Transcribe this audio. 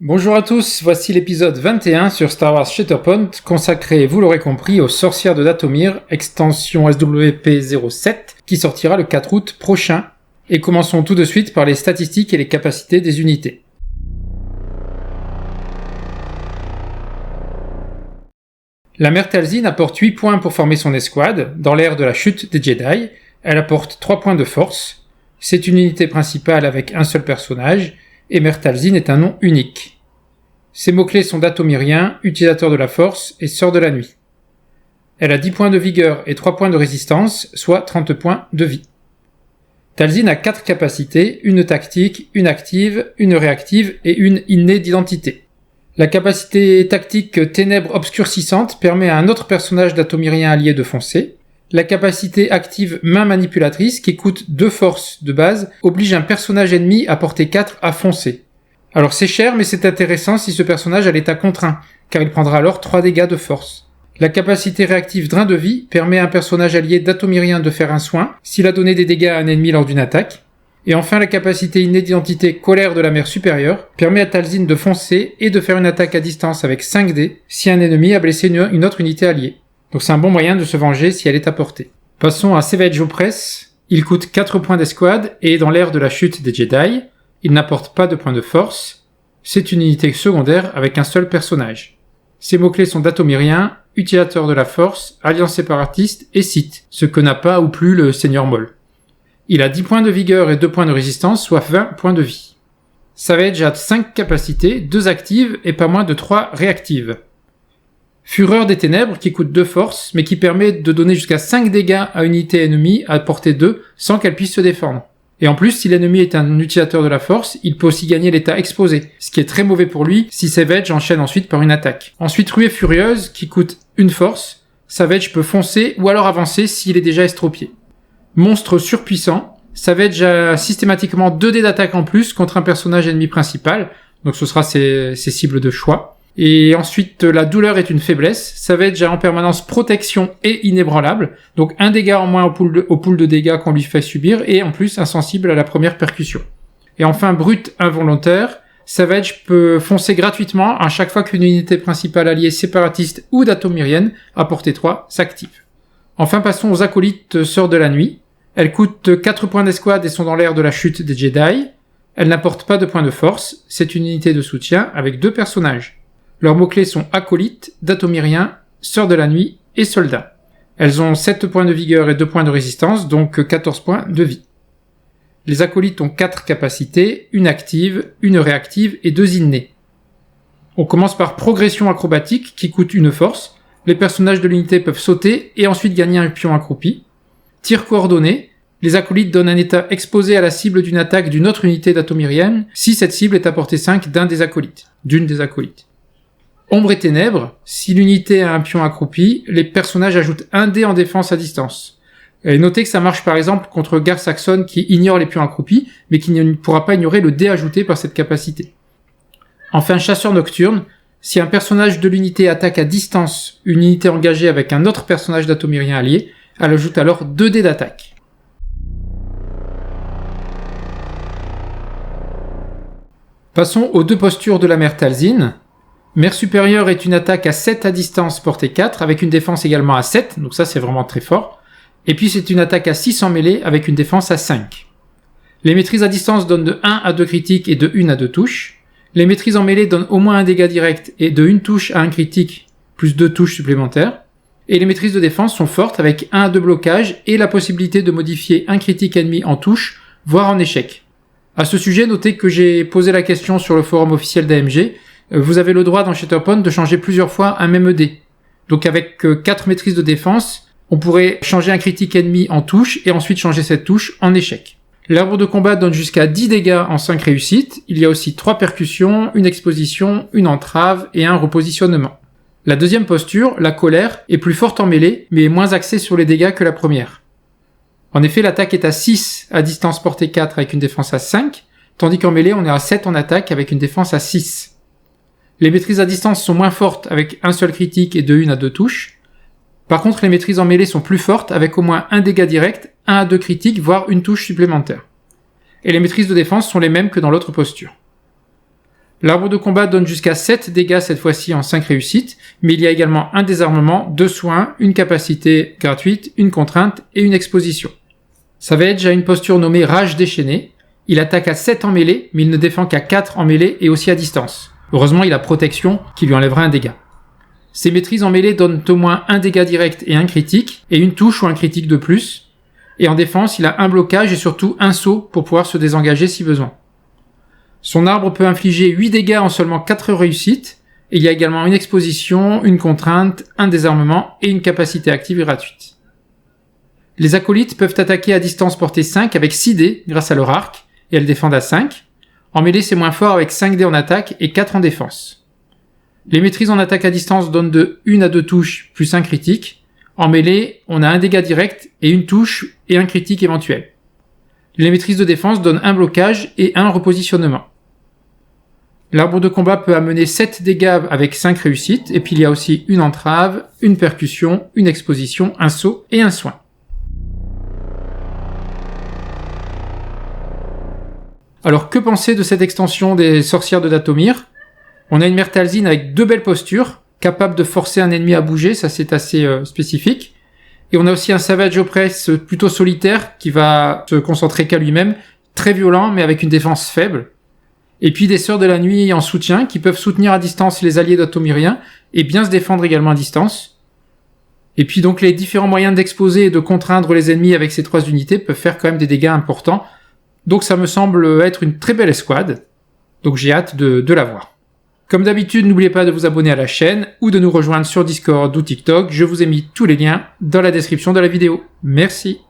Bonjour à tous, voici l'épisode 21 sur Star Wars Shatterpoint, consacré, vous l'aurez compris, aux sorcières de Dathomir, extension SWP-07, qui sortira le 4 août prochain. Et commençons tout de suite par les statistiques et les capacités des unités. La mère Talzin apporte 8 points pour former son escouade, dans l'ère de la chute des Jedi. Elle apporte 3 points de force. C'est une unité principale avec un seul personnage, et Mère Talzin est un nom unique. Ses mots-clés sont dathomirien, utilisateur de la force et sœur de la nuit. Elle a 10 points de vigueur et 3 points de résistance, soit 30 points de vie. Talzin a 4 capacités, une tactique, une active, une réactive et une innée d'identité. La capacité tactique Ténèbres obscurcissantes permet à un autre personnage dathomirien allié de foncer. La capacité active Main manipulatrice, qui coûte 2 forces de base, oblige un personnage ennemi à porter 4 à foncer. Alors c'est cher, mais c'est intéressant si ce personnage a l'état contraint, car il prendra alors 3 dégâts de force. La capacité réactive Drain de vie permet à un personnage allié dathomirien de faire un soin, s'il a donné des dégâts à un ennemi lors d'une attaque. Et enfin la capacité innée d'identité Colère de la mère supérieure permet à Talzin de foncer et de faire une attaque à distance avec 5 dés, si un ennemi a blessé une autre unité alliée. Donc c'est un bon moyen de se venger si elle est à portée. Passons à Savage Opress. Il coûte 4 points d'escouade et est dans l'ère de la chute des Jedi. Il n'apporte pas de points de force. C'est une unité secondaire avec un seul personnage. Ses mots-clés sont dathomirien, utilisateur de la force, alliance séparatiste et Sith, ce que n'a pas ou plus le Seigneur Maul. Il a 10 points de vigueur et 2 points de résistance, soit 20 points de vie. Savage a 5 capacités, 2 actives et pas moins de 3 réactives. Fureur des ténèbres qui coûte 2 forces, mais qui permet de donner jusqu'à 5 dégâts à une unité ennemie à portée 2 sans qu'elle puisse se défendre. Et en plus, si l'ennemi est un utilisateur de la force, il peut aussi gagner l'état exposé, ce qui est très mauvais pour lui si Savage enchaîne ensuite par une attaque. Ensuite, Ruée furieuse qui coûte 1 force. Savage peut foncer ou alors avancer s'il est déjà estropié. Monstre surpuissant. Savage a systématiquement 2 dés d'attaque en plus contre un personnage ennemi principal, donc ce sera ses cibles de choix. Et ensuite, la douleur est une faiblesse. Savage a en permanence protection et inébranlable, donc 1 dégât en moins au pool de dégâts qu'on lui fait subir, et en plus insensible à la première percussion. Et enfin, brut involontaire. Savage peut foncer gratuitement à chaque fois qu'une unité principale alliée séparatiste ou dathomirienne à portée 3 s'active. Enfin, passons aux acolytes sœurs de la nuit. Elles coûtent 4 points d'escouade et sont dans l'ère de la chute des Jedi. Elles n'apportent pas de points de force. C'est une unité de soutien avec 2 personnages. Leurs mots-clés sont acolyte, dathomirien, sœur de la nuit et soldat. Elles ont 7 points de vigueur et 2 points de résistance, donc 14 points de vie. Les acolytes ont 4 capacités, une active, une réactive et 2 innées. On commence par progression acrobatique qui coûte 1 force. Les personnages de l'unité peuvent sauter et ensuite gagner un pion accroupi. Tir coordonné. Les acolytes donnent un état exposé à la cible d'une attaque d'une autre unité dathomirienne si cette cible est à portée 5 d'une des acolytes. Ombre et ténèbres, si l'unité a un pion accroupi, les personnages ajoutent 1 dé en défense à distance. Et notez que ça marche par exemple contre Gar Saxon qui ignore les pions accroupis, mais qui ne pourra pas ignorer le dé ajouté par cette capacité. Enfin, chasseur nocturne, si un personnage de l'unité attaque à distance une unité engagée avec un autre personnage dathomirien allié, elle ajoute alors 2 dés d'attaque. Passons aux 2 postures de la mère Talzin. Mère supérieure est une attaque à 7 à distance portée 4 avec une défense également à 7, donc ça c'est vraiment très fort. Et puis c'est une attaque à 6 en mêlée avec une défense à 5. Les maîtrises à distance donnent de 1 à 2 critiques et de 1 à 2 touches. Les maîtrises en mêlée donnent au moins un dégât direct et de 1 touche à 1 critique, plus 2 touches supplémentaires. Et les maîtrises de défense sont fortes avec 1 à 2 blocages et la possibilité de modifier un critique ennemi en touche, voire en échec. À ce sujet, notez que j'ai posé la question sur le forum officiel d'AMG. Vous avez le droit dans Shatterpoint de changer plusieurs fois un même dé. Donc avec 4 maîtrises de défense, on pourrait changer un critique ennemi en touche et ensuite changer cette touche en échec. L'arbre de combat donne jusqu'à 10 dégâts en 5 réussites. Il y a aussi 3 percussions, une exposition, une entrave et un repositionnement. La deuxième posture, la colère, est plus forte en mêlée, mais est moins axée sur les dégâts que la première. En effet, l'attaque est à 6 à distance portée 4 avec une défense à 5, tandis qu'en mêlée, on est à 7 en attaque avec une défense à 6. Les maîtrises à distance sont moins fortes avec un seul critique et de 1 à 2 touches. Par contre, les maîtrises en mêlée sont plus fortes avec au moins un dégât direct, 1 à 2 critiques, voire une touche supplémentaire. Et les maîtrises de défense sont les mêmes que dans l'autre posture. L'arbre de combat donne jusqu'à 7 dégâts cette fois-ci en 5 réussites, mais il y a également un désarmement, 2 soins, une capacité gratuite, une contrainte et une exposition. Savage a une posture nommée Rage déchaînée. Il attaque à 7 en mêlée, mais il ne défend qu'à 4 en mêlée et aussi à distance. Heureusement, il a protection qui lui enlèvera un dégât. Ses maîtrises en mêlée donnent au moins un dégât direct et un critique, et une touche ou un critique de plus. Et en défense, il a un blocage et surtout un saut pour pouvoir se désengager si besoin. Son arbre peut infliger 8 dégâts en seulement 4 réussites, et il y a également une exposition, une contrainte, un désarmement et une capacité active gratuite. Les acolytes peuvent attaquer à distance portée 5 avec 6 dés grâce à leur arc, et elles défendent à 5. En mêlée, c'est moins fort avec 5 dés en attaque et 4 en défense. Les maîtrises en attaque à distance donnent de 1 à 2 touches plus 1 critique. En mêlée, on a un dégât direct et une touche et un critique éventuel. Les maîtrises de défense donnent un blocage et un repositionnement. L'arbre de combat peut amener 7 dégâts avec 5 réussites, et puis il y a aussi une entrave, une percussion, une exposition, un saut et un soin. Alors que penser de cette extension des sorcières de Dathomir ? On a une Myrtalzine avec 2 belles postures, capable de forcer un ennemi à bouger, ça c'est assez spécifique. Et on a aussi un Savage Opress plutôt solitaire, qui va se concentrer qu'à lui-même, très violent mais avec une défense faible. Et puis des Sœurs de la Nuit en soutien, qui peuvent soutenir à distance les alliés dathomiriens, et bien se défendre également à distance. Et puis donc les différents moyens d'exposer et de contraindre les ennemis avec ces 3 unités peuvent faire quand même des dégâts importants. Donc ça me semble être une très belle escouade. Donc j'ai hâte de la voir. Comme d'habitude, n'oubliez pas de vous abonner à la chaîne ou de nous rejoindre sur Discord ou TikTok. Je vous ai mis tous les liens dans la description de la vidéo. Merci.